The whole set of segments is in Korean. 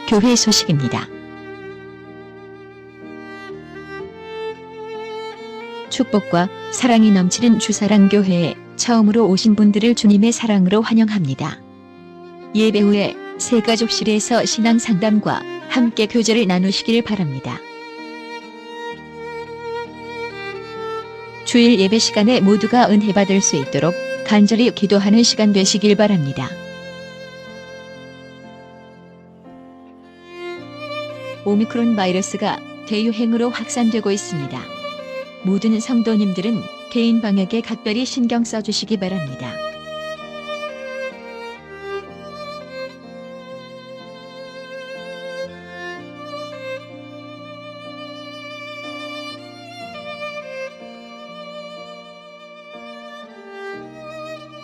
교회 소식입니다. 축복과 사랑이 넘치는 주사랑교회에 처음으로 오신 분들을 주님의 사랑으로 환영합니다. 예배 후에 새가족실에서 신앙 상담과 함께 교제를 나누시길 바랍니다. 주일 예배 시간에 모두가 은혜 받을 수 있도록 간절히 기도하는 시간 되시길 바랍니다. 오미크론 바이러스가 대유행으로 확산되고 있습니다. 모든 성도님들은 개인 방역에 각별히 신경 써주시기 바랍니다.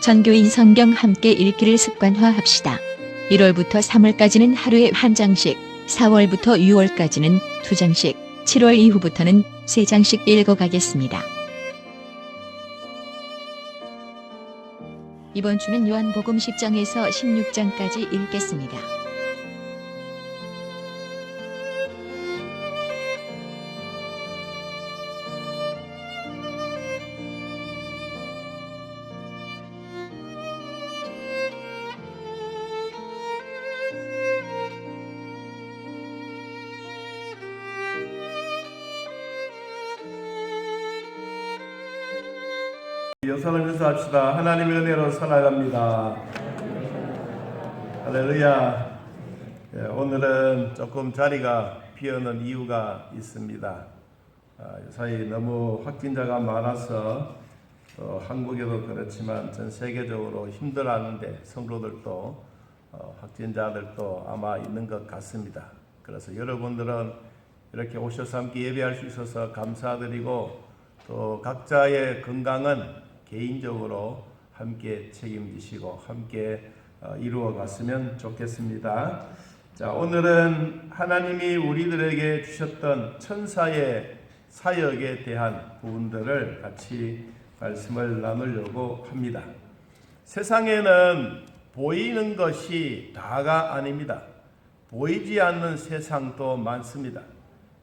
전교인 성경 함께 읽기를 습관화합시다. 1월부터 3월까지는 하루에 한 장씩, 4월부터 6월까지는 2장씩, 7월 이후부터는 3장씩 읽어가겠습니다. 이번 주는 요한복음 10장에서 16장까지 읽겠습니다. 영상을 연습합시다. 하나님의 은혜로 살아갑니다. 할렐루야. 오늘은 조금 자리가 비어있는 이유가 있습니다. 요사이 너무 확진자가 많아서 한국에도 그렇지만 전 세계적으로 힘들어하는데 성도들도 확진자들도 아마 있는 것 같습니다. 그래서 여러분들은 이렇게 오셔서 함께 예배할 수 있어서 감사드리고 또 각자의 건강은 개인적으로 함께 책임지시고 함께 이루어 갔으면 좋겠습니다. 자, 오늘은 하나님이 우리들에게 주셨던 천사의 사역에 대한 부분들을 같이 말씀을 나누려고 합니다. 세상에는 보이는 것이 다가 아닙니다. 보이지 않는 세상도 많습니다.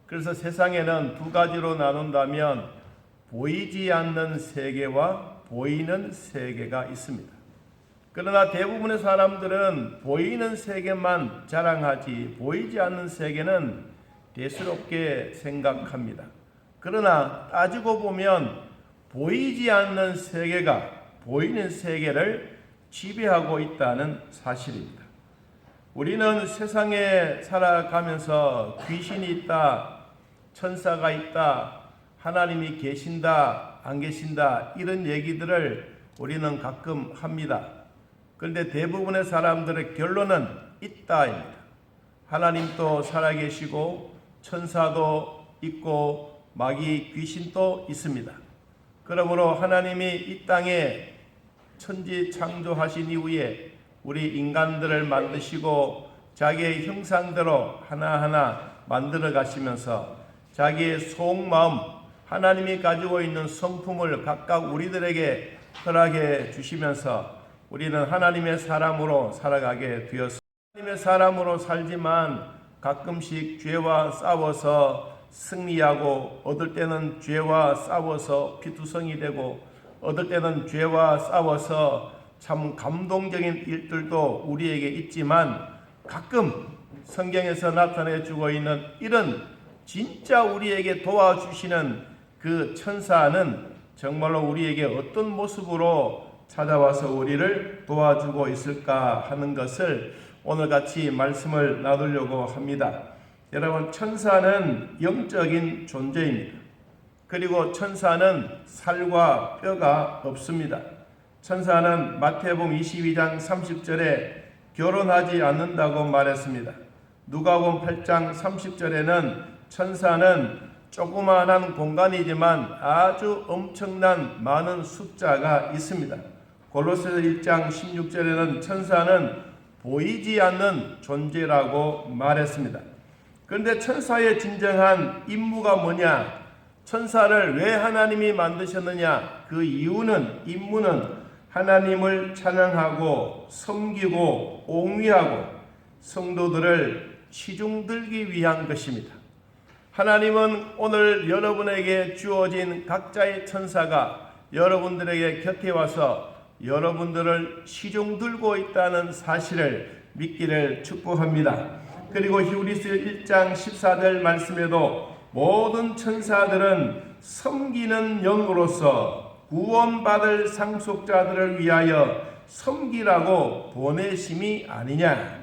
그래서 세상에는 두 가지로 나눈다면 보이지 않는 세계와 보이는 세계가 있습니다. 그러나 대부분의 사람들은 보이는 세계만 자랑하지 보이지 않는 세계는 대수롭게 생각합니다. 그러나 따지고 보면 보이지 않는 세계가 보이는 세계를 지배하고 있다는 사실입니다. 우리는 세상에 살아가면서 귀신이 있다, 천사가 있다, 하나님이 계신다, 안 계신다 이런 얘기들을 우리는 가끔 합니다. 그런데 대부분의 사람들의 결론은 있다입니다. 하나님도 살아계시고 천사도 있고 마귀 귀신도 있습니다. 그러므로 하나님이 이 땅에 천지 창조하신 이후에 우리 인간들을 만드시고 자기의 형상대로 하나하나 만들어 가시면서 자기의 속마음 하나님이 가지고 있는 성품을 각각 우리들에게 허락해 주시면서 우리는 하나님의 사람으로 살아가게 되었습니다. 하나님의 사람으로 살지만 가끔씩 죄와 싸워서 승리하고 어떨 때는 죄와 싸워서 피투성이 되고 어떨 때는 죄와 싸워서 참 감동적인 일들도 우리에게 있지만 가끔 성경에서 나타내 주고 있는 이런 진짜 우리에게 도와주시는 그 천사는 정말로 우리에게 어떤 모습으로 찾아와서 우리를 도와주고 있을까 하는 것을 오늘 같이 말씀을 나누려고 합니다. 여러분, 천사는 영적인 존재입니다. 그리고 천사는 살과 뼈가 없습니다. 천사는 마태복음 22장 30절에 결혼하지 않는다고 말했습니다. 누가복음 8장 30절에는 천사는 조그마한 공간이지만 아주 엄청난 많은 숫자가 있습니다. 골로새서 1장 16절에는 천사는 보이지 않는 존재라고 말했습니다. 그런데 천사의 진정한 임무가 뭐냐? 천사를 왜 하나님이 만드셨느냐? 그 임무는 하나님을 찬양하고 섬기고 옹위하고 성도들을 시중들기 위한 것입니다. 하나님은 오늘 여러분에게 주어진 각자의 천사가 여러분들에게 곁에 와서 여러분들을 시중들고 있다는 사실을 믿기를 축복합니다. 그리고 히브리서 1장 14절 말씀에도 모든 천사들은 섬기는 영으로서 구원받을 상속자들을 위하여 섬기라고 보내심이 아니냐.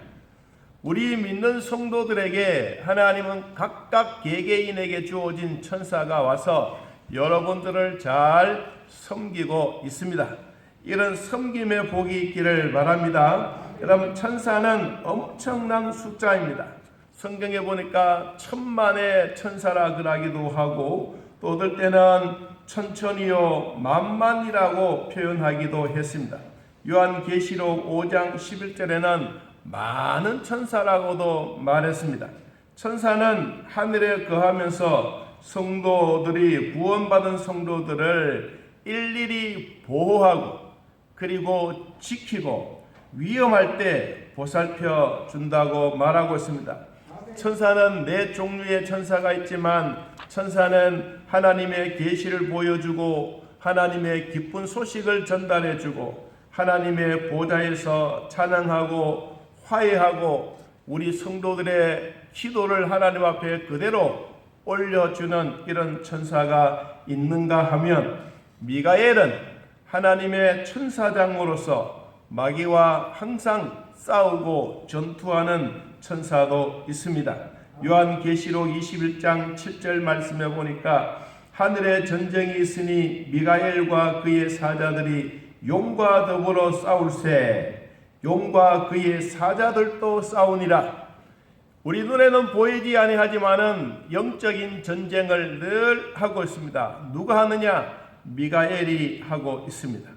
우리 믿는 성도들에게 하나님은 각각 개개인에게 주어진 천사가 와서 여러분들을 잘 섬기고 있습니다. 이런 섬김의 복이 있기를 바랍니다. 여러분, 천사는 엄청난 숫자입니다. 성경에 보니까 천만의 천사라 그러기도 하고 또 어떨 때는 천천히요 만만이라고 표현하기도 했습니다. 요한계시록 5장 11절에는 많은 천사라고도 말했습니다. 천사는 하늘에 거하면서 성도들이 구원받은 성도들을 일일이 보호하고 그리고 지키고 위험할 때 보살펴 준다고 말하고 있습니다. 천사는 네 종류의 천사가 있지만 천사는 하나님의 계시를 보여주고 하나님의 기쁜 소식을 전달해주고 하나님의 보좌에서 찬양하고 화해하고 우리 성도들의 기도를 하나님 앞에 그대로 올려주는 이런 천사가 있는가 하면 미가엘은 하나님의 천사장으로서 마귀와 항상 싸우고 전투하는 천사도 있습니다. 요한계시록 21장 7절 말씀에 보니까 하늘에 전쟁이 있으니 미가엘과 그의 사자들이 용과 더불어 싸울세 용과 그의 사자들도 싸우니라. 우리 눈에는 보이지 아니하지만은 영적인 전쟁을 늘 하고 있습니다. 누가 하느냐? 미가엘이 하고 있습니다.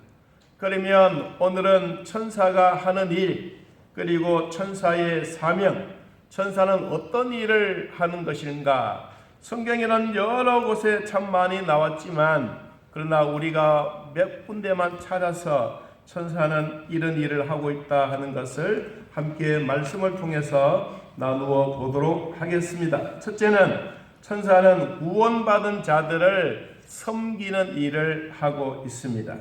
그러면 오늘은 천사가 하는 일 그리고 천사의 사명, 천사는 어떤 일을 하는 것인가? 성경에는 여러 곳에 참 많이 나왔지만 그러나 우리가 몇 군데만 찾아서 천사는 이런 일을 하고 있다 하는 것을 함께 말씀을 통해서 나누어 보도록 하겠습니다. 첫째는 천사는 구원받은 자들을 섬기는 일을 하고 있습니다.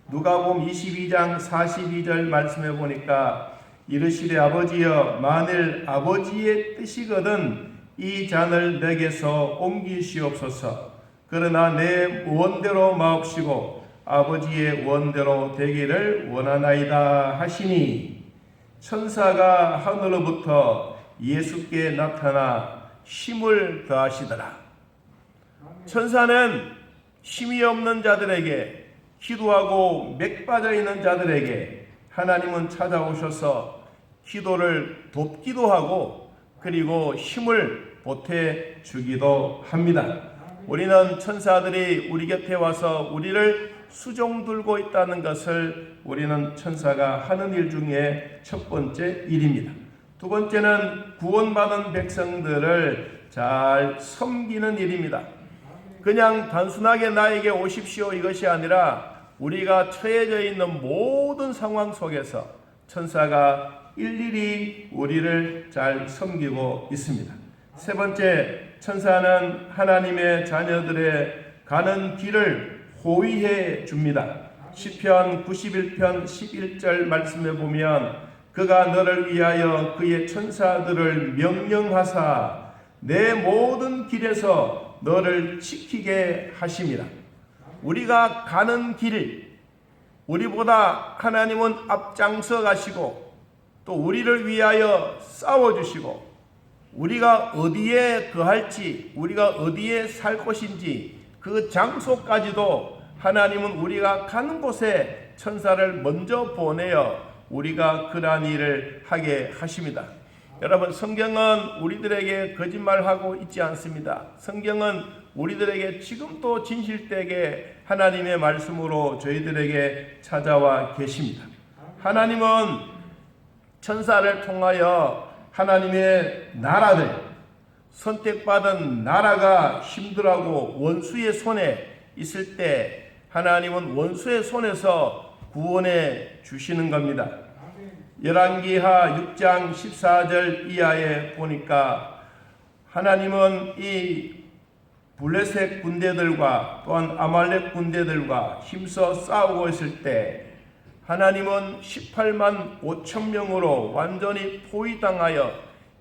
누가복음 22장 42절 말씀해 보니까 이르시되 아버지여 만일 아버지의 뜻이거든 이 잔을 내게서 옮기시옵소서. 그러나 내 원대로 마옵시고 아버지의 원대로 되기를 원하나이다 하시니 천사가 하늘로부터 예수께 나타나 힘을 더하시더라. 천사는 힘이 없는 자들에게 기도하고 맥 빠져 있는 자들에게 하나님은 찾아오셔서 기도를 돕기도 하고 그리고 힘을 보태 주기도 합니다. 우리는 천사들이 우리 곁에 와서 우리를 수종 들고 있다는 것을 우리는 천사가 하는 일 중에 첫 번째 일입니다. 두 번째는 구원받은 백성들을 잘 섬기는 일입니다. 그냥 단순하게 나에게 오십시오 이것이 아니라 우리가 처해져 있는 모든 상황 속에서 천사가 일일이 우리를 잘 섬기고 있습니다. 세 번째, 천사는 하나님의 자녀들의 가는 길을 호위해 줍니다. 시편 91편 11절 말씀에 보면 그가 너를 위하여 그의 천사들을 명령하사 내 모든 길에서 너를 지키게 하심이라. 우리가 가는 길, 우리보다 하나님은 앞장서 가시고 또 우리를 위하여 싸워주시고 우리가 어디에 거할지 우리가 어디에 살 것인지 그 장소까지도 하나님은 우리가 가는 곳에 천사를 먼저 보내어 우리가 그러한 일을 하게 하십니다. 여러분, 성경은 우리들에게 거짓말하고 있지 않습니다. 성경은 우리들에게 지금도 진실되게 하나님의 말씀으로 저희들에게 찾아와 계십니다. 하나님은 천사를 통하여 하나님의 나라들, 선택받은 나라가 힘들어하고 원수의 손에 있을 때 하나님은 원수의 손에서 구원해 주시는 겁니다. 열왕기하 6장 14절 이하에 보니까 하나님은 이 블레셋 군대들과 또한 아말렉 군대들과 힘써 싸우고 있을 때 하나님은 18만 5천 명으로 완전히 포위당하여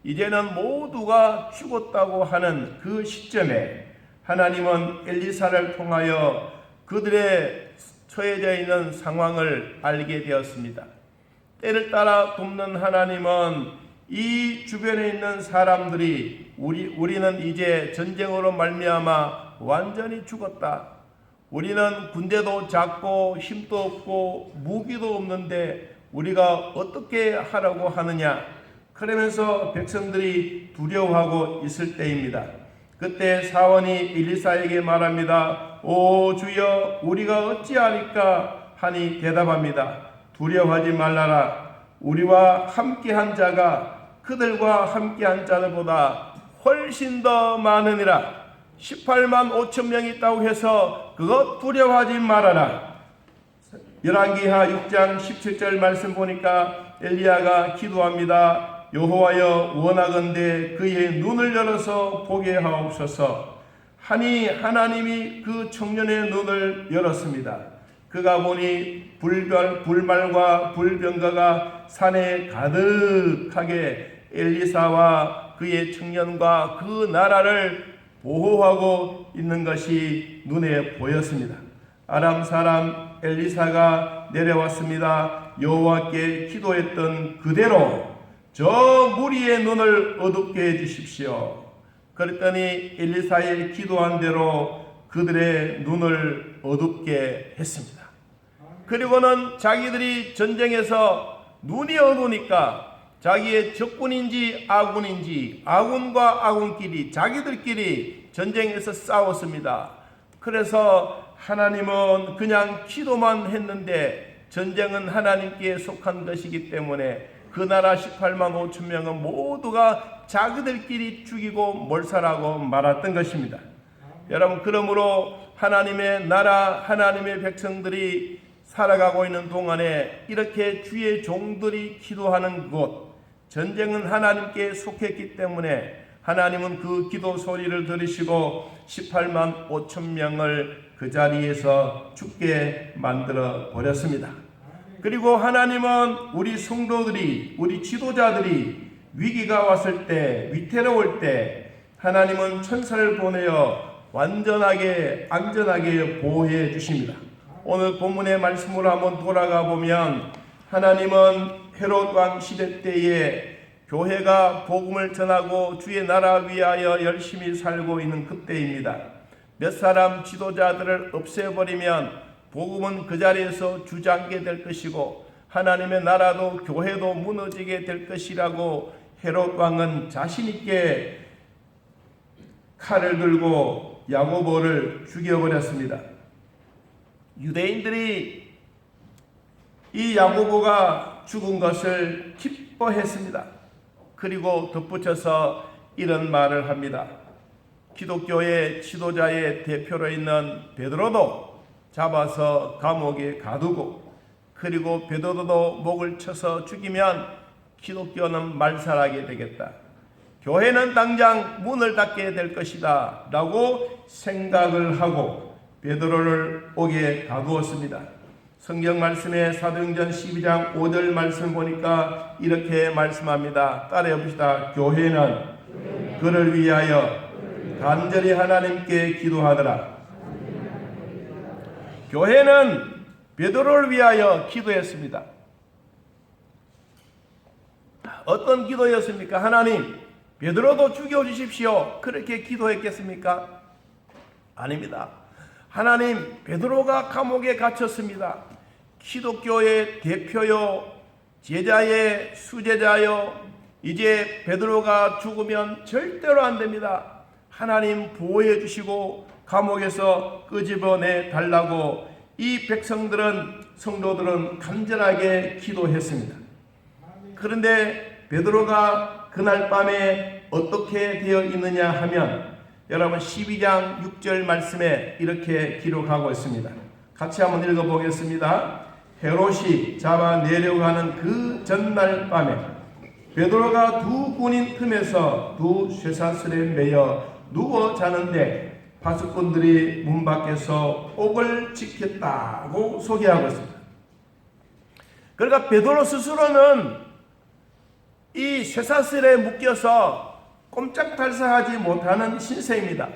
이제는 모두가 죽었다고 하는 그 시점에 하나님은 엘리사를 통하여 그들의 처해져 있는 상황을 알게 되었습니다. 때를 따라 돕는 하나님은 이 주변에 있는 사람들이 우리는 이제 전쟁으로 말미암아 완전히 죽었다. 우리는 군대도 작고 힘도 없고 무기도 없는데 우리가 어떻게 하라고 하느냐. 그러면서 백성들이 두려워하고 있을 때입니다. 그때 사원이 엘리사에게 말합니다. 오 주여, 우리가 어찌하리까 하니 대답합니다. 두려워하지 말라라. 우리와 함께한 자가 그들과 함께한 자들보다 훨씬 더 많으니라. 18만 5천 명이 있다고 해서 그것 두려워하지 말아라. 열왕기하 6장 17절 말씀 보니까 엘리야가 기도합니다. 여호와여, 원하건대 그의 눈을 열어서 보게 하옵소서. 하니 하나님이 그 청년의 눈을 열었습니다. 그가 보니 불말과 불병거가 산에 가득하게 엘리사와 그의 청년과 그 나라를 보호하고 있는 것이 눈에 보였습니다. 아람 사람 엘리사가 내려왔습니다. 여호와께 기도했던 그대로 저 무리의 눈을 어둡게 해주십시오. 그랬더니 엘리사의 기도한 대로 그들의 눈을 어둡게 했습니다. 그리고는 자기들이 전쟁에서 눈이 어두우니까 자기의 적군인지 아군인지 아군과 아군끼리 자기들끼리 전쟁에서 싸웠습니다. 그래서 하나님은 그냥 기도만 했는데 전쟁은 하나님께 속한 것이기 때문에 그 나라 18만 5천 명은 모두가 자기들끼리 죽이고 몰살하고 말았던 것입니다. 여러분, 그러므로 하나님의 나라, 하나님의 백성들이 살아가고 있는 동안에 이렇게 주의 종들이 기도하는 곳, 전쟁은 하나님께 속했기 때문에 하나님은 그 기도 소리를 들으시고 18만 5천 명을 그 자리에서 죽게 만들어 버렸습니다. 그리고 하나님은 우리 성도들이, 우리 지도자들이 위기가 왔을 때, 위태로울 때 하나님은 천사를 보내어 완전하게 안전하게 보호해 주십니다. 오늘 본문의 말씀으로 한번 돌아가 보면 하나님은 헤롯 왕 시대 때에 교회가 복음을 전하고 주의 나라 위하여 열심히 살고 있는 그때입니다. 몇 사람 지도자들을 없애버리면 복음은 그 자리에서 주저앉게 될 것이고 하나님의 나라도 교회도 무너지게 될 것이라고 헤롯 왕은 자신 있게 칼을 들고 야고보를 죽여버렸습니다. 유대인들이 이 야고보가 죽은 것을 기뻐했습니다. 그리고 덧붙여서 이런 말을 합니다. 기독교의 지도자의 대표로 있는 베드로도 잡아서 감옥에 가두고, 그리고 베드로도 목을 쳐서 죽이면 기독교는 말살하게 되겠다. 교회는 당장 문을 닫게 될 것이다 라고 생각을 하고 베드로를 옥에 가두었습니다. 성경 말씀에 사도행전 12장 5절 말씀 보니까 이렇게 말씀합니다. 따라해 봅시다. 교회는 그를 위하여 간절히 하나님께 기도하더라. 교회는 베드로를 위하여 기도했습니다. 어떤 기도였습니까? 하나님, 베드로도 죽여주십시오. 그렇게 기도했겠습니까? 아닙니다. 하나님, 베드로가 감옥에 갇혔습니다. 기독교의 대표요, 제자의 수제자요, 이제 베드로가 죽으면 절대로 안 됩니다. 하나님 보호해 주시고 감옥에서 끄집어내 달라고 이 백성들은, 성도들은 간절하게 기도했습니다. 그런데 베드로가 그날 밤에 어떻게 되어 있느냐 하면 여러분 12장 6절 말씀에 이렇게 기록하고 있습니다. 같이 한번 읽어보겠습니다. 헤롯이 잡아내려고 하는 그 전날 밤에 베드로가 두 군인 틈에서 두 쇠사슬에 매여 누워 자는데 파수꾼들이 문 밖에서 옥을 지켰다고 소개하고 있습니다. 그러니까 베드로 스스로는 이 쇠사슬에 묶여서 꼼짝달싹하지 못하는 신세입니다.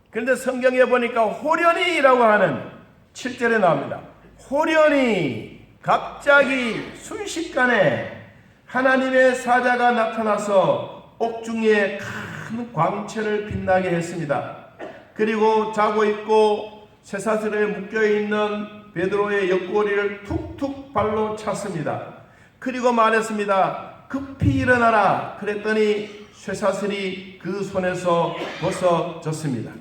그런데 성경에 보니까 호련히라고 하는 7절에 나옵니다. 호련히 갑자기 순식간에 하나님의 사자가 나타나서 옥중에 큰 광채를 빛나게 했습니다. 그리고 자고 있고 쇠사슬에 묶여있는 베드로의 옆구리를 툭툭 발로 찼습니다. 그리고 말했습니다. 급히 일어나라. 그랬더니 쇠사슬이 그 손에서 벗어졌습니다.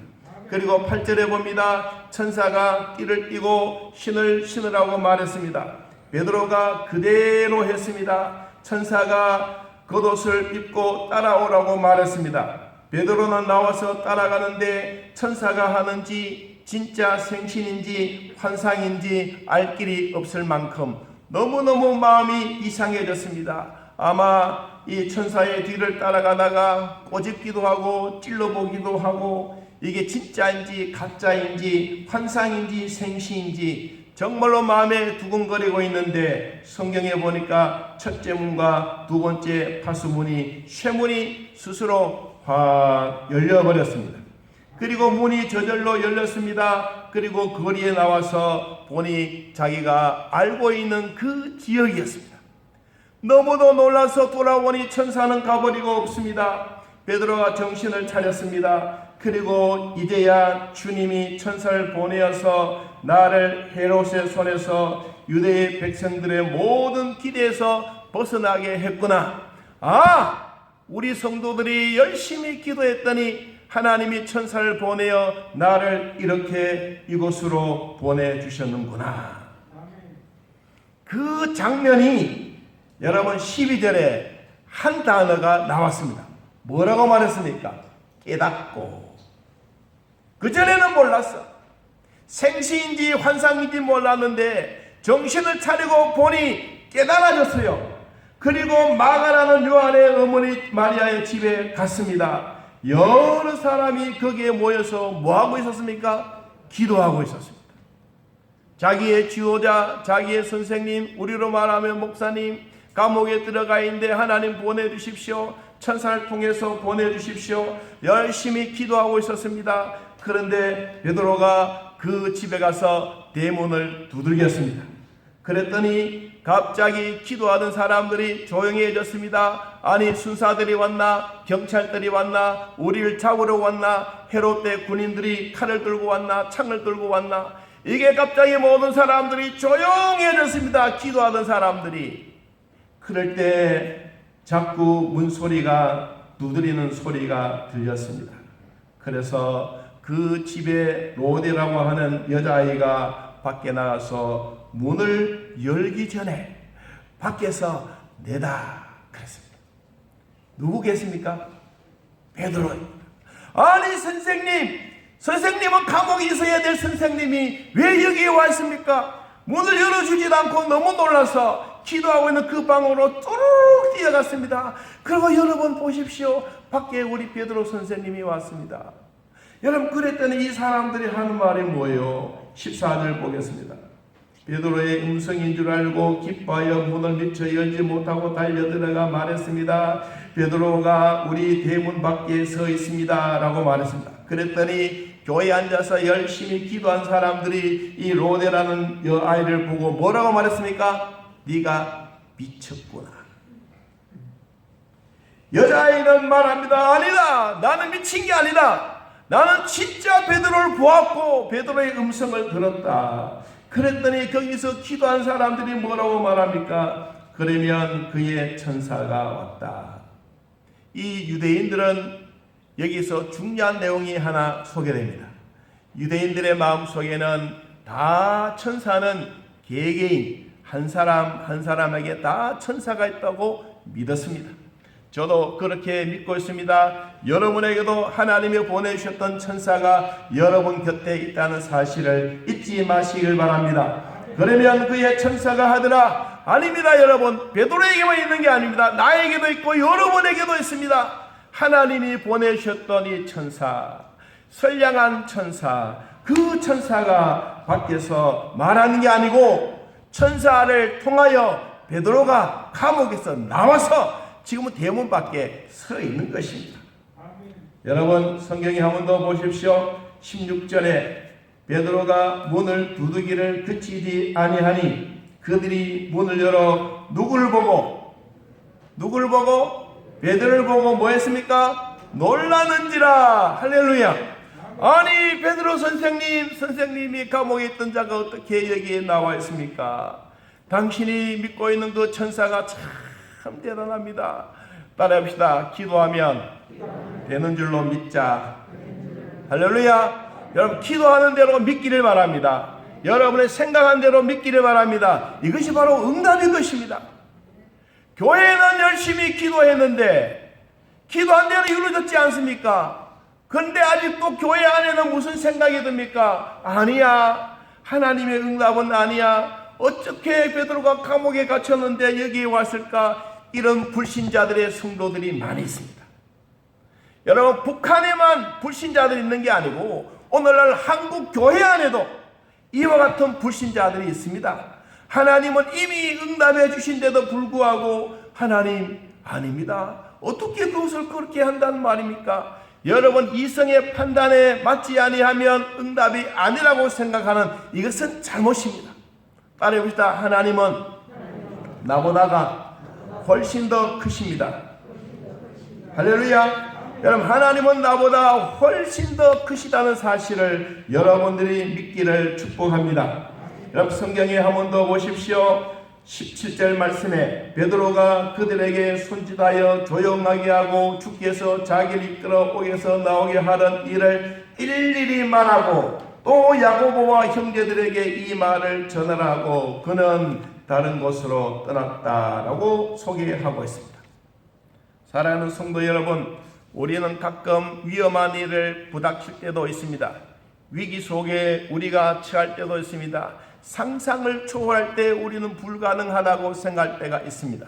그리고 8절에 봅니다. 천사가 띠를 띠고 신을 신으라고 말했습니다. 베드로가 그대로 했습니다. 천사가 겉옷을 입고 따라오라고 말했습니다. 베드로는 나와서 따라가는데 천사가 하는지 진짜 생신인지 환상인지 알 길이 없을 만큼 너무너무 마음이 이상해졌습니다. 아마 이 천사의 뒤를 따라가다가 꼬집기도 하고 찔러보기도 하고 이게 진짜인지 가짜인지 환상인지 생시인지 정말로 마음에 두근거리고 있는데 성경에 보니까 첫째 문과 두 번째 파수문이 쇠문이 스스로 확 열려버렸습니다. 그리고 문이 저절로 열렸습니다. 그리고 거리에 나와서 보니 자기가 알고 있는 그 지역이었습니다. 너무도 놀라서 돌아오니 천사는 가버리고 없습니다. 베드로가 정신을 차렸습니다. 그리고 이제야 주님이 천사를 보내어서 나를 헤롯의 손에서 유대의 백성들의 모든 기대에서 벗어나게 했구나. 우리 성도들이 열심히 기도했더니 하나님이 천사를 보내어 나를 이렇게 이곳으로 보내주셨는구나. 그 장면이 여러분 12절에 한 단어가 나왔습니다. 뭐라고 말했습니까? 깨닫고. 그전에는 몰랐어. 생시인지 환상인지 몰랐는데 정신을 차리고 보니 깨달아졌어요. 그리고 마가라는 요한의 어머니 마리아의 집에 갔습니다. 여러 사람이 거기에 모여서 뭐하고 있었습니까? 기도하고 있었습니다. 자기의 지도자, 자기의 선생님, 우리로 말하면 목사님, 감옥에 들어가 있는데 하나님 보내주십시오. 천사를 통해서 보내주십시오. 열심히 기도하고 있었습니다. 그런데 베드로가 그 집에 가서 대문을 두들겼습니다. 그랬더니 갑자기 기도하던 사람들이 조용해졌습니다. 아니 순사들이 왔나? 경찰들이 왔나? 우리를 잡으러 왔나? 헤롯대 군인들이 칼을 들고 왔나? 창을 들고 왔나? 이게 갑자기 모든 사람들이 조용해졌습니다. 기도하던 사람들이. 그럴 때 자꾸 문소리가 두드리는 소리가 들렸습니다. 그래서 그 집에 로데라고 하는 여자아이가 밖에 나가서 문을 열기 전에 밖에서 내다 그랬습니다. 누구 계십니까? 베드로입니다. 아니 선생님은 감옥에 있어야 될 선생님이 왜 여기에 와 있습니까? 문을 열어주지도 않고 너무 놀라서 기도하고 있는 그 방으로 뚜룩 뛰어갔습니다. 그리고 여러분 보십시오. 밖에 우리 베드로 선생님이 왔습니다. 여러분 그랬더니 이 사람들이 하는 말이 뭐예요? 14절 보겠습니다. 베드로의 음성인 줄 알고 기뻐하여 문을 미처 열지 못하고 달려들어가 말했습니다. 베드로가 우리 대문 밖에 서 있습니다 라고 말했습니다. 그랬더니 교회에 앉아서 열심히 기도한 사람들이 이 로데라는 아이를 보고 뭐라고 말했습니까? 네가 미쳤구나. 여자아이는 말합니다. 아니다. 나는 미친 게 아니다. 나는 진짜 베드로를 보았고 베드로의 음성을 들었다. 그랬더니 거기서 기도한 사람들이 뭐라고 말합니까? 그러면 그의 천사가 왔다. 이 유대인들은 여기서 중요한 내용이 하나 소개됩니다. 유대인들의 마음속에는 다 천사는 개개인 한 사람 한 사람에게 다 천사가 있다고 믿었습니다. 저도 그렇게 믿고 있습니다. 여러분에게도 하나님이 보내주셨던 천사가 여러분 곁에 있다는 사실을 잊지 마시길 바랍니다. 그러면 그의 천사가 하더라. 아닙니다 여러분. 베드로에게만 있는 게 아닙니다. 나에게도 있고 여러분에게도 있습니다. 하나님이 보내셨던 이 천사, 선량한 천사, 그 천사가 밖에서 말하는 게 아니고 천사를 통하여 베드로가 감옥에서 나와서 지금은 대문 밖에 서 있는 것입니다. 여러분 성경에 한 번 더 보십시오. 16절에 베드로가 문을 두드기를 그치지 아니하니 그들이 문을 열어 누구를 보고 베드로를 보고 뭐 했습니까? 놀라는지라. 할렐루야. 아니 베드로 선생님이 감옥에 있던 자가 어떻게 여기에 나와 있습니까? 당신이 믿고 있는 그 천사가 참 대단합니다. 따라합시다. 기도하면 되는 줄로 믿자. 할렐루야. 여러분 기도하는 대로 믿기를 바랍니다. 여러분의 생각한 대로 믿기를 바랍니다. 이것이 바로 응답인 것입니다. 교회는 열심히 기도했는데 기도한 대로 이루어졌지 않습니까? 그런데 아직도 교회 안에는 무슨 생각이 듭니까? 아니야. 하나님의 응답은 아니야. 어떻게 베드로가 감옥에 갇혔는데 여기에 왔을까? 이런 불신자들의 성도들이 많이 있습니다. 여러분 북한에만 불신자들이 있는 게 아니고 오늘날 한국 교회 안에도 이와 같은 불신자들이 있습니다. 하나님은 이미 응답해 주신데도 불구하고 하나님 아닙니다. 어떻게 그것을 그렇게 한다는 말입니까? 여러분 이성의 판단에 맞지 아니하면 응답이 아니라고 생각하는 이것은 잘못입니다. 따라해봅시다. 하나님은 나보다가 훨씬 더 크십니다. 할렐루야. 여러분 하나님은 나보다 훨씬 더 크시다는 사실을 여러분들이 믿기를 축복합니다. 여러분 성경에 한 번 더 보십시오. 17절 말씀에 베드로가 그들에게 손짓하여 조용하게 하고 주께서 자기를 이끌어 옥에서 나오게 하던 일을 일일이 말하고 또 야고보와 형제들에게 이 말을 전하라고 그는 다른 곳으로 떠났다라고 소개하고 있습니다. 사랑하는 성도 여러분, 우리는 가끔 위험한 일을 부닥칠 때도 있습니다. 위기 속에 우리가 처할 때도 있습니다. 상상을 초월할 때 우리는 불가능하다고 생각할 때가 있습니다.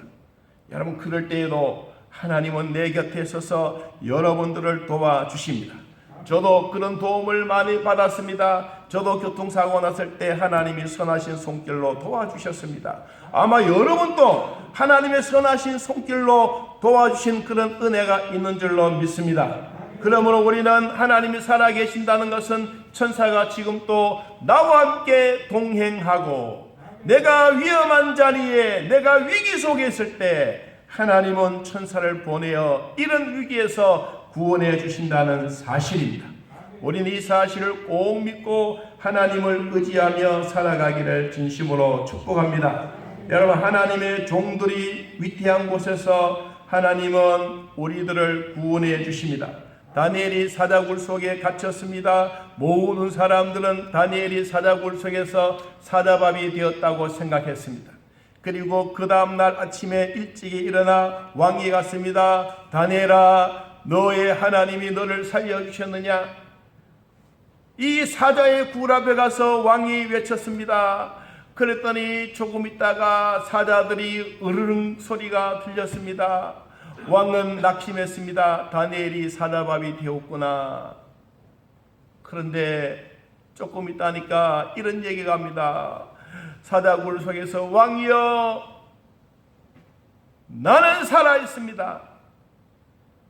여러분 그럴 때에도 하나님은 내 곁에 서서 여러분들을 도와주십니다. 저도 그런 도움을 많이 받았습니다. 저도 교통사고 났을 때 하나님이 선하신 손길로 도와주셨습니다. 아마 여러분도 하나님의 선하신 손길로 도와주신 그런 은혜가 있는 줄로 믿습니다. 그러므로 우리는 하나님이 살아계신다는 것은 천사가 지금 또 나와 함께 동행하고 내가 위험한 자리에 내가 위기 속에 있을 때 하나님은 천사를 보내어 이런 위기에서 구원해 주신다는 사실입니다. 우리는 이 사실을 꼭 믿고 하나님을 의지하며 살아가기를 진심으로 축복합니다. 여러분 하나님의 종들이 위태한 곳에서 하나님은 우리들을 구원해 주십니다. 다니엘이 사자굴 속에 갇혔습니다. 모든 사람들은 다니엘이 사자굴 속에서 사자밥이 되었다고 생각했습니다. 그리고 그 다음날 아침에 일찍이 일어나 왕이 갔습니다. 다니엘아, 너의 하나님이 너를 살려주셨느냐? 이 사자의 굴 앞에 가서 왕이 외쳤습니다. 그랬더니 조금 있다가 사자들이 으르릉 소리가 들렸습니다. 왕은 낙심했습니다. 다니엘이 사자밥이 되었구나. 그런데 조금 있다니까 이런 얘기가 합니다. 사자굴 속에서 왕이여, 나는 살아있습니다.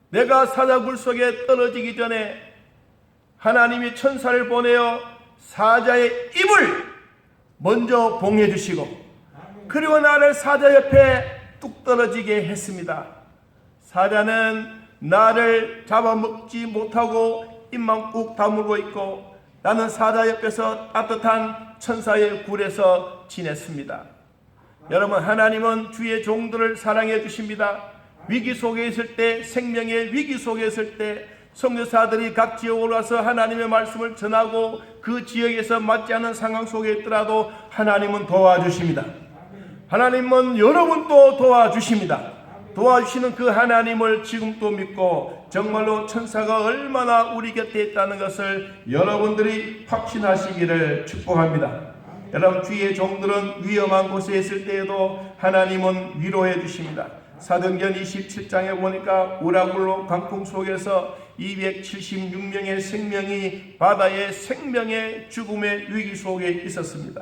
내가 사자굴 속에 떨어지기 전에 하나님이 천사를 보내어 사자의 입을 먼저 봉해 주시고 그리고 나를 사자 옆에 뚝 떨어지게 했습니다. 사자는 나를 잡아먹지 못하고 입만 꾹 다물고 있고 나는 사자 옆에서 따뜻한 천사의 굴에서 지냈습니다. 여러분 하나님은 주의 종들을 사랑해 주십니다. 위기 속에 있을 때, 생명의 위기 속에 있을 때 선교사들이 각 지역으로 와서 하나님의 말씀을 전하고 그 지역에서 맞지 않는 상황 속에 있더라도 하나님은 도와주십니다. 하나님은 여러분도 도와주십니다. 도와주시는 그 하나님을 지금도 믿고 정말로 천사가 얼마나 우리 곁에 있다는 것을 여러분들이 확신하시기를 축복합니다. 여러분, 주의 종들은 위험한 곳에 있을 때에도 하나님은 위로해 주십니다. 사도행전 27장에 보니까 우라굴로 강풍 속에서 276명의 생명이 바다의 생명의 죽음의 위기 속에 있었습니다.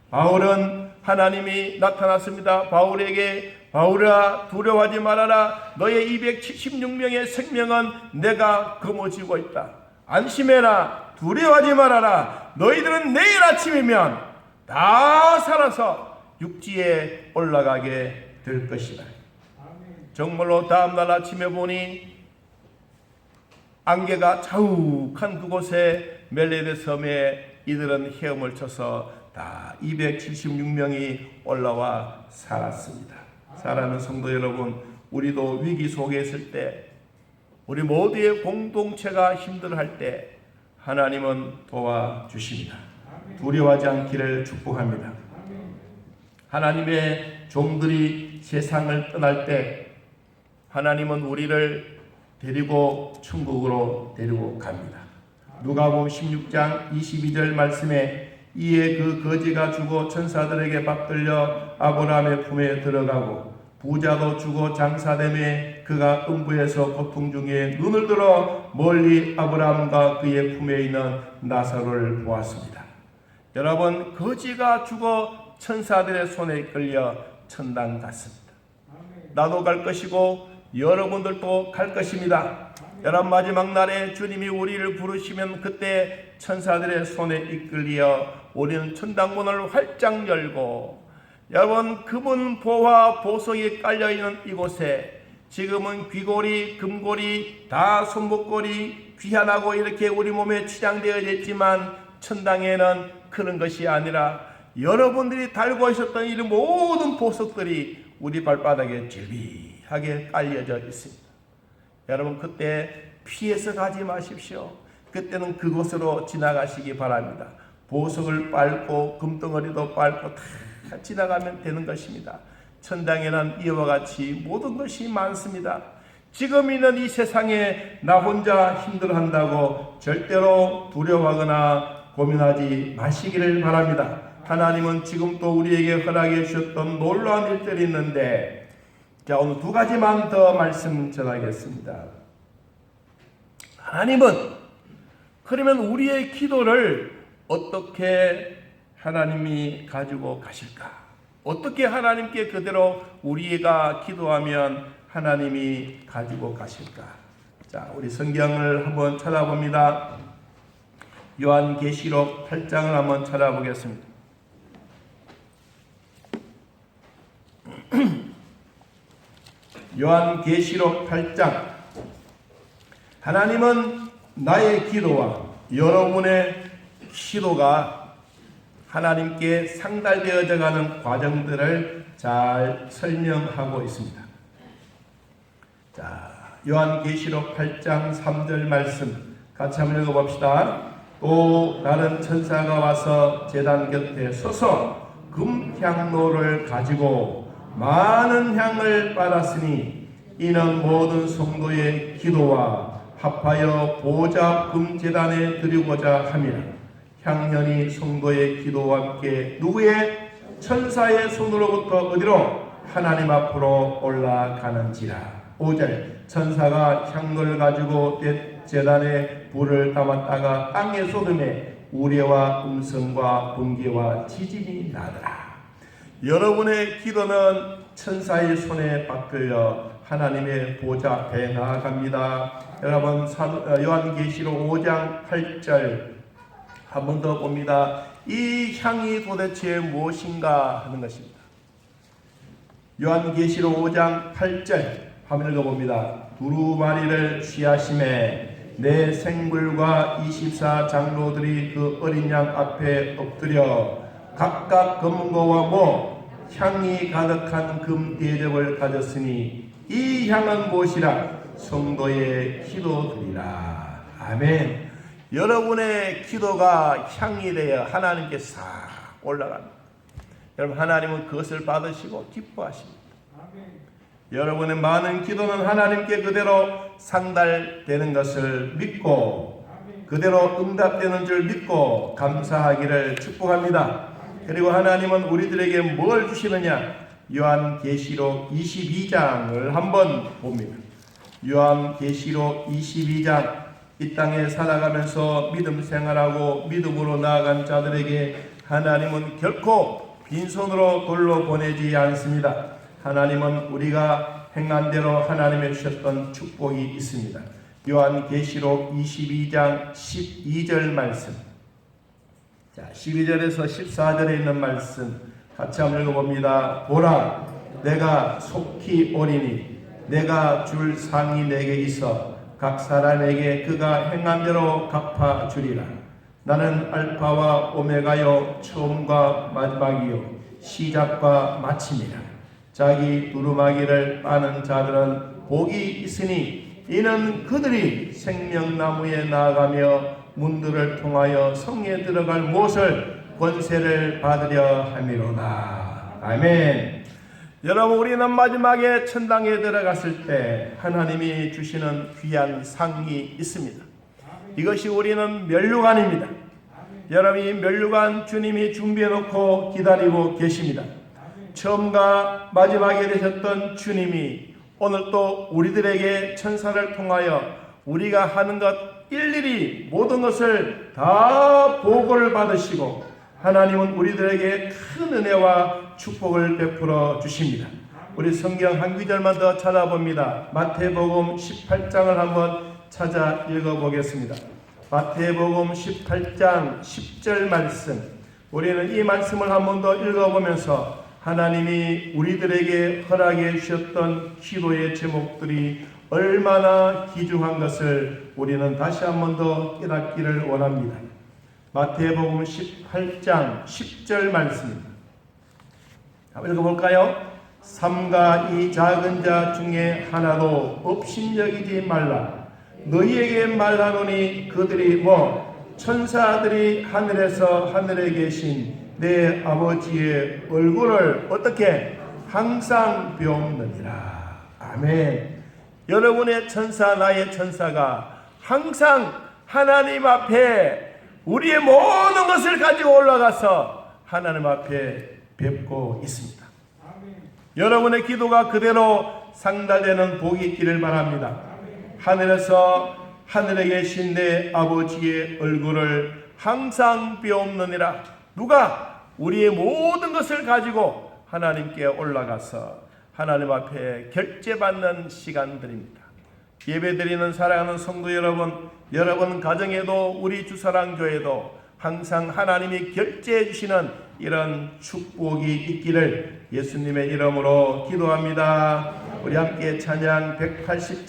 바울은 하나님이 나타났습니다. 바울에게 바울아, 두려워하지 말아라. 너의 276명의 생명은 내가 거머쥐고 있다. 안심해라. 두려워하지 말아라. 너희들은 내일 아침이면 다 살아서 육지에 올라가게 될 것이다. 정말로 다음날 아침에 보니 안개가 자욱한 그곳에 멜레데 섬에 이들은 헤엄을 쳐서 다 276명이 올라와 살았습니다. 사랑하는 성도 여러분, 우리도 위기 속에 있을 때, 우리 모두의 공동체가 힘들어할 때 하나님은 도와주십니다. 두려워하지 않기를 축복합니다. 하나님의 종들이 세상을 떠날 때 하나님은 우리를 데리고 천국으로 데리고 갑니다. 누가복음 16장 22절 말씀에 이에 그 거지가 죽어 천사들에게 받들려 아브라함의 품에 들어가고 부자도 죽어 장사되매 그가 음부에서 고통 중에 눈을 들어 멀리 아브라함과 그의 품에 있는 나사로를 보았습니다. 여러분, 거지가 죽어 천사들의 손에 끌려 천당 갔습니다. 나도 갈 것이고 여러분들도 갈 것입니다. 여러분, 마지막 날에 주님이 우리를 부르시면 그때 천사들의 손에 이끌려 우리는 천당문을 활짝 열고, 여러분, 금은 보화 보석이 깔려있는 이곳에 지금은 귀고리, 금고리, 다 손목고리 귀하다고 이렇게 우리 몸에 치장되어 있지만 천당에는 그런 것이 아니라 여러분들이 달고 있었던 이 모든 보석들이 우리 발바닥에 질비하게 깔려져 있습니다. 여러분, 그때 피해서 가지 마십시오. 그때는 그곳으로 지나가시기 바랍니다. 보석을 빨고 금덩어리도 빨고 다 지나가면 되는 것입니다. 천당에는 이와 같이 모든 것이 많습니다. 지금 있는 이 세상에 나 혼자 힘들어한다고 절대로 두려워하거나 고민하지 마시기를 바랍니다. 하나님은 지금 또 우리에게 허락해 주셨던 놀라운 일들이 있는데, 자, 오늘 두 가지만 더 말씀 전하겠습니다. 하나님은 그러면 우리의 기도를 어떻게 하나님이 가지고 가실까? 어떻게 하나님께 그대로 우리가 기도하면 하나님이 가지고 가실까? 자, 우리 성경을 한번 찾아봅니다. 요한계시록 8장을 한번 찾아보겠습니다. 요한계시록 8장. 하나님은 나의 기도와 여러분의 기도가 하나님께 상달되어져 가는 과정들을 잘 설명하고 있습니다. 자, 요한계시록 8장 3절 말씀 같이 한번 읽어봅시다. 또 다른 천사가 와서 제단 곁에 서서 금향로를 가지고 많은 향을 빨았으니 이는 모든 성도의 기도와 합하여 보좌 금제단에 드리고자 함이라. 향연이 성도의 기도와 함께 누구의? 천사의 손으로부터 어디로? 하나님 앞으로 올라가는지라. 5절 천사가 향로를 가지고 제단에 불을 담았다가 땅에 쏟음에 우레와 음성과 번개와 지진이 나더라. 여러분의 기도는 천사의 손에 받들려 하나님의 보좌 앞에 나아갑니다. 여러분, 요한계시록 5장 8절 한 번 더 봅니다. 이 향이 도대체 무엇인가 하는 것입니다. 요한계시록 5장 8절 한번 읽어봅니다. 두루마리를 취하심에 내 생불과 24 장로들이 그 어린 양 앞에 엎드려 각각 금고와 모 향이 가득한 금 대접을 가졌으니 이 향은 무엇이라? 성도의 기도들이라. 아멘. 여러분의 기도가 향이 되어 하나님께 싹 올라갑니다. 여러분, 하나님은 그것을 받으시고 기뻐하십니다. 여러분의 많은 기도는 하나님께 그대로 상달되는 것을 믿고 그대로 응답되는 줄 믿고 감사하기를 축복합니다. 그리고 하나님은 우리들에게 뭘 주시느냐? 요한계시록 22장을 한번 봅니다. 요한계시록 22장. 이 땅에 살아가면서 믿음 생활하고 믿음으로 나아간 자들에게 하나님은 결코 빈손으로 돌려보내지 않습니다. 하나님은 우리가 행한 대로 하나님의 주셨던 축복이 있습니다. 요한계시록 22장 12절 말씀. 자, 12절에서 14절에 있는 말씀 같이 한번 읽어봅니다. 보라, 내가 속히 오리니 내가 줄 상이 내게 있어 각 사람에게 그가 행한 대로 갚아주리라. 나는 알파와 오메가요 처음과 마지막이요 시작과 마침이라. 자기 두루마기를 빠는 자들은 복이 있으니 이는 그들이 생명나무에 나아가며 문들을 통하여 성에 들어갈 못을 권세를 받으려 함이로다. 아멘. 여러분, 우리는 마지막에 천당에 들어갔을 때 하나님이 주시는 귀한 상이 있습니다. 이것이 우리는 면류관입니다. 여러분, 이 면류관 주님이 준비해 놓고 기다리고 계십니다. 처음과 마지막에 되셨던 주님이 오늘 또 우리들에게 천사를 통하여 우리가 하는 것 일일이 모든 것을 다 보고를 받으시고 하나님은 우리들에게 큰 은혜와 축복을 베풀어 주십니다. 우리 성경 한 구절만 더 찾아봅니다. 마태복음 18장을 한번 찾아 읽어보겠습니다. 마태복음 18장 10절 말씀. 우리는 이 말씀을 한 번 더 읽어보면서 하나님이 우리들에게 허락해 주셨던 기도의 제목들이 얼마나 귀중한 것을 우리는 다시 한 번 더 깨닫기를 원합니다. 마태복음 18장 10절 말씀입니다. 한번 읽어볼까요? 삼가 이 작은 자 중에 하나도 업신여기지 말라. 너희에게 말하노니 그들이 천사들이 하늘에서 하늘에 계신 내 아버지의 얼굴을 어떻게 항상 배움느니라. 아멘. 여러분의 천사, 나의 천사가 항상 하나님 앞에 우리의 모든 것을 가지고 올라가서 하나님 앞에 뵙고 있습니다. 여러분의 기도가 그대로 상달되는 복이 있기를 바랍니다. 하늘에서 하늘에 계신 내 아버지의 얼굴을 항상 배움느니라. 누가? 우리의 모든 것을 가지고 하나님께 올라가서 하나님 앞에 결제받는 시간들입니다. 예배드리는 사랑하는 성도 여러분, 여러분 가정에도 우리 주사랑교회도 항상 하나님이 결제해 주시는 이런 축복이 있기를 예수님의 이름으로 기도합니다. 우리 함께 찬양 180